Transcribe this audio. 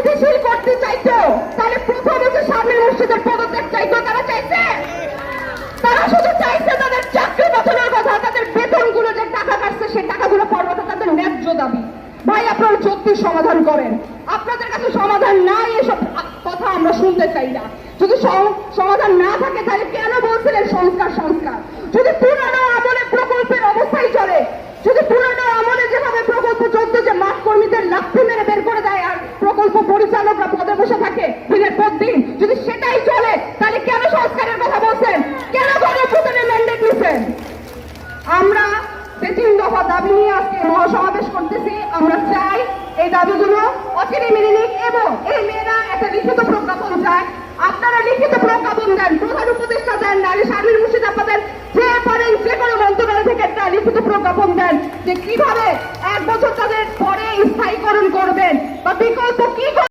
স্থিতিশীল করতে চাইতো, তাহলে প্রথমত সামনে মসজিদের পদত্যাগ চাইতো, তারা চাইছে? তারা শুধু চাইছে তাদের চাকরি বাঁচানোর কথা, তাদের বেতনগুলো যে টাকা কাটছে সেই টাকাগুলো পর্বতে তাদের ন্যায্য দাবি। ভাই আপনারা যুক্তির সমাধান করেন, আপনাদের কাছে সমাধান নাই, এসব কথা আমরা শুনতে চাই না। যদি সমাধান না থাকে তাহলে কেন বলছিলেন সংস্কার সংস্কার? যদি পুরানো আমলে প্রকল্পের অবস্থায় চলে, যদি পুরানো আমলে যেভাবে প্রকল্প চলতো যে মাঠ কর্মীদের লাথি মেরে বের করে দেয় আর প্রকল্প পরিচালকরা পদে বসে থাকে দিনের পর দিন, যদি সেটাই চলে তাহলে কেন সংস্কারের কথা বলছেন? কেন গণপ্রদানের ম্যান্ডেট নিচ্ছেন? আমরা যে 3 দফা দাবি নিয়ে আজকে মহাসমাবেশ করতেছি, আমরা চাই এই দাবিগুলো অচিরে মেনে নিক এবং এই মেয়েরা একটা লিখিত প্রজ্ঞাপন চায়। আপনারা লিখিত প্রজ্ঞাপন দেন, প্রধান উপদেষ্টা দেন, নারী শারীর মুর্শিদাবাদের যে পারেন যে কোনো মন্ত্রণালয় থেকে একটা লিখিত প্রজ্ঞাপন দেন যে কিভাবে 1 বছর তাদের পরে স্থায়ীকরণ করবেন,